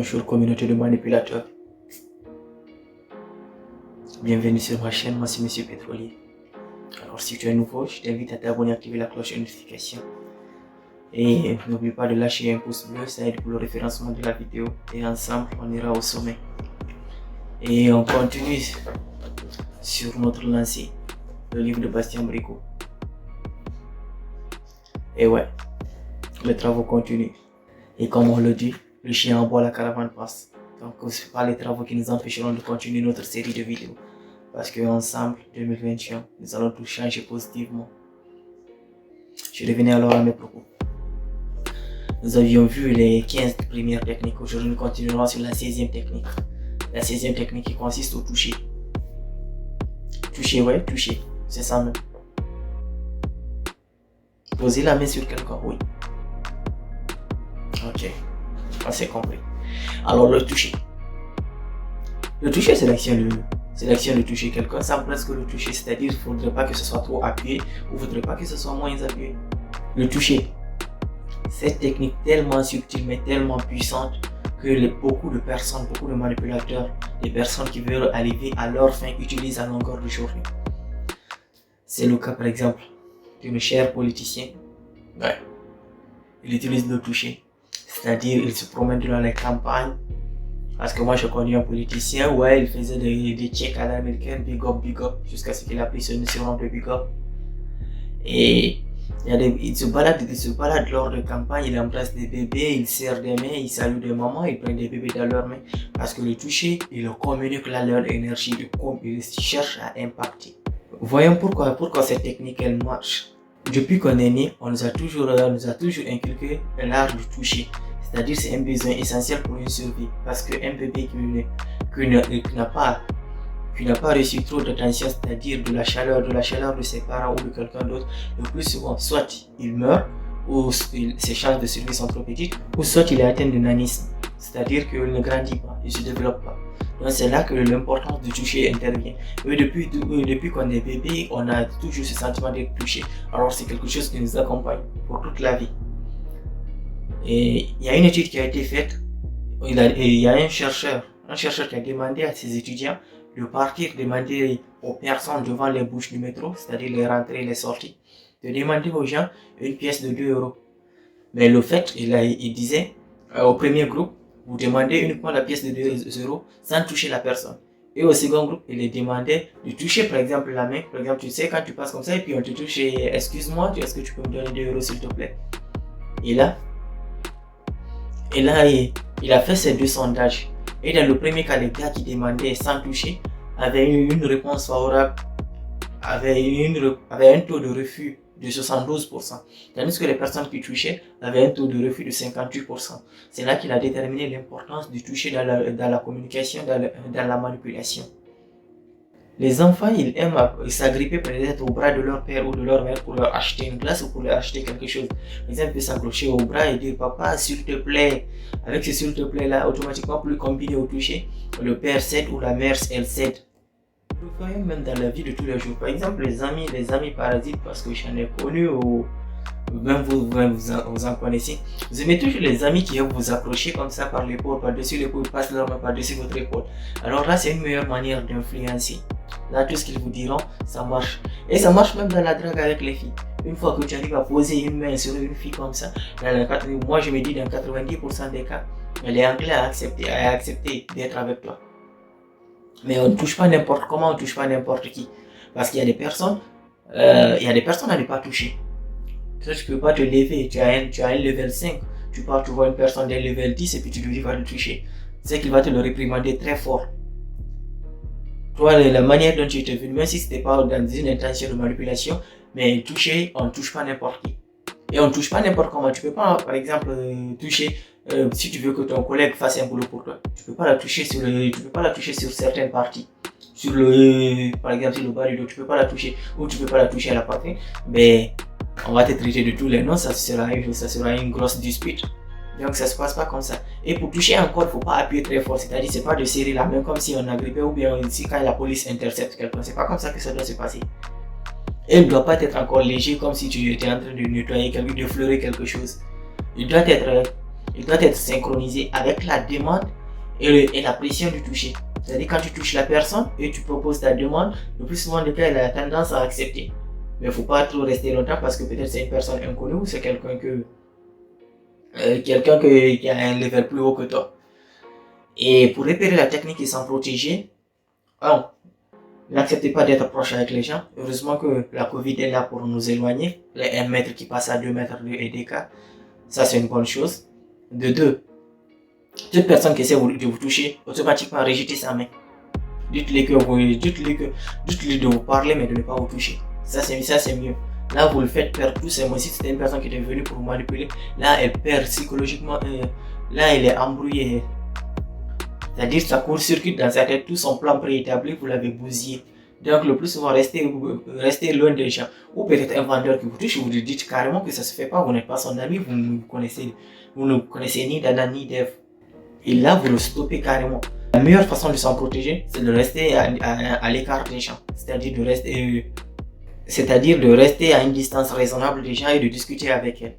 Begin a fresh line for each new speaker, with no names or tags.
Bonjour communauté de manipulateurs. Bienvenue sur ma chaîne, moi c'est Monsieur Pétrolier. Alors si tu es nouveau, je t'invite à t'abonner et activer la cloche de notification. Et n'oublie pas de lâcher un pouce bleu, ça aide pour le référencement de la vidéo. Et ensemble, on ira au sommet. Et on continue sur notre lancée, le livre de Bastien Bricot. Et ouais, les travaux continuent. Et comme on le dit, le chien aboie, la caravane passe. Donc ce n'est pas les travaux qui nous empêcheront de continuer notre série de vidéos. Parce qu'ensemble, 2021, nous allons tout changer positivement. Je revenais alors à mes propos. Nous avions vu les 15 premières techniques. Aujourd'hui, nous continuerons sur la 16e technique. La 16e technique qui consiste au toucher. Toucher, ouais, toucher. C'est ça même. Poser la main sur quelqu'un, oui. Ok, on s'est compris. Alors le toucher. Le toucher, c'est l'action de toucher quelqu'un sans presque le toucher. C'est-à-dire qu'il ne faudrait pas que ce soit trop appuyé ou il ne faudrait pas que ce soit moins appuyé. Le toucher. Cette technique tellement subtile mais tellement puissante que beaucoup de personnes, beaucoup de manipulateurs, des personnes qui veulent arriver à leur fin utilisent à longueur de journée. C'est le cas par exemple d'une chère politicienne. Ouais. Il utilise le toucher. C'est-à-dire il se promène dans les campagnes. Parce que moi je connais un politicien, ouais, il faisait des checks à l'américaine, big up, jusqu'à ce qu'il a pris ce surnom de big up. Et il se balade lors de campagne, il embrasse des bébés, il serre des mains, il salue des mamans, il prend des bébés dans leurs mains. Parce que le toucher, il communique leur énergie, il cherche à impacter. Voyons pourquoi cette technique elle marche. Depuis qu'on est né, on nous a toujours inculqué l'art du toucher. C'est-à-dire c'est un besoin essentiel pour une survie. Parce qu'un bébé qui n'a pas reçu trop d'attention, c'est-à-dire de la chaleur de ses parents ou de quelqu'un d'autre, le plus souvent, soit il meurt, ou ses chances de survie sont trop petites, ou soit il est atteint de nanisme, c'est-à-dire qu'il ne grandit pas, il ne se développe pas. Donc c'est là que l'importance du toucher intervient. Et depuis qu'on est bébé, on a toujours ce sentiment d'être touché. Alors c'est quelque chose qui nous accompagne pour toute la vie. Et il y a une étude qui a été faite, il y a un chercheur qui a demandé à ses étudiants de partir, demander aux personnes devant les bouches du métro, c'est-à-dire les rentrées et les sorties, de demander aux gens une pièce de 2 €. Mais le fait, il disait au premier groupe, vous demandez uniquement la pièce de 2 € sans toucher la personne. Et au second groupe, il les demandait de toucher par exemple la main. Par exemple, tu sais, quand tu passes comme ça et puis on te touche et excuse-moi, est-ce que tu peux me donner 2 € s'il te plaît? Et là, il a fait ces 2 sondages. Et dans le premier cas, les gars qui demandaient sans toucher avaient eu une réponse favorable, avaient un taux de refus de 72%. Tandis que les personnes qui touchaient avaient un taux de refus de 58%. C'est là qu'il a déterminé l'importance du toucher dans la communication, dans la manipulation. Les enfants, ils aiment s'agripper peut-être au bras de leur père ou de leur mère pour leur acheter une glace ou pour leur acheter quelque chose. Par exemple, ils peuvent s'accrocher au bras et dire « Papa, s'il te plaît ». Avec ce « s'il te plaît » là, automatiquement, plus combiné au toucher, le père cède ou la mère, elle cède. Nous le voyons même dans la vie de tous les jours. Par exemple, les amis parasites, parce que j'en ai connu ou même vous en connaissez. Vous aimez toujours les amis qui aiment vous accrocher comme ça par l'épaule, par-dessus l'épaule, passent leur main par-dessus votre épaule. Alors là, c'est une meilleure manière d'influencer. Là, tout ce qu'ils vous diront, ça marche. Et ça marche même dans la drague avec les filles. Une fois que tu arrives à poser une main sur une fille comme ça, moi je me dis dans 90% des cas, elle est enclin à accepter d'être avec toi. Mais on ne touche pas n'importe comment, on ne touche pas n'importe qui. Parce qu'il y a des personnes, à ne pas toucher. Toi, tu ne peux pas te lever, tu as un level 5, tu vois une personne d'un level 10 et puis tu lui dis va le toucher. C'est qu'il va te le réprimander très fort. Toi, la manière dont tu es venu, même si ce n'était pas dans une intention de manipulation, mais toucher, on ne touche pas n'importe qui. Et on ne touche pas n'importe comment. Tu ne peux pas, par exemple, toucher, si tu veux que ton collègue fasse un boulot pour toi, tu ne peux pas la toucher sur certaines parties. Par exemple, sur le bas du dos, tu ne peux pas la toucher, ou tu ne peux pas la toucher à la poitrine, mais on va te traiter de tous les noms, ça sera une grosse dispute. Donc ça se passe pas comme ça. Et pour toucher encore, il ne faut pas appuyer très fort. C'est-à-dire, c'est pas de serrer la main comme si on agrippait ou bien ici quand la police intercepte quelqu'un. C'est pas comme ça que ça doit se passer. Et il ne doit pas être encore léger comme si tu étais en train de nettoyer de fleurer quelque chose. Il doit être il doit être synchronisé avec la demande et la pression du toucher. C'est-à-dire quand tu touches la personne et tu proposes ta demande, le plus souvent le cas, elle a tendance à accepter. Mais il ne faut pas trop rester longtemps parce que peut-être c'est une personne inconnue ou c'est quelqu'un qui a un level plus haut que toi. Et pour repérer la technique et s'en protéger, n'acceptez pas d'être proche avec les gens. Heureusement que la Covid est là pour nous éloigner. Les 1 mètre qui passe à 2 mètres et des cas. Ça, c'est une bonne chose. De deux, toute personne qui essaie de vous toucher, automatiquement rejetez sa main. Dites-lui de vous parler, mais de ne pas vous toucher. Ça, c'est mieux. Là, vous le faites perdre tous ces mots. Si c'était une personne qui était venue pour vous manipuler, là, elle perd psychologiquement. Là, elle est embrouillée. C'est-à-dire ça court-circuite dans sa tête, tout son plan préétabli, vous l'avez bousillé. Donc le plus souvent, restez loin des gens. Ou peut-être un vendeur qui vous touche, vous lui dites carrément que ça se fait pas, vous n'êtes pas son ami, vous ne connaissez ni d'Adam ni d'Ève. Et là, vous le stoppez carrément. La meilleure façon de s'en protéger, c'est de rester à l'écart des gens. C'est-à-dire de rester à une distance raisonnable des gens et de discuter avec elles.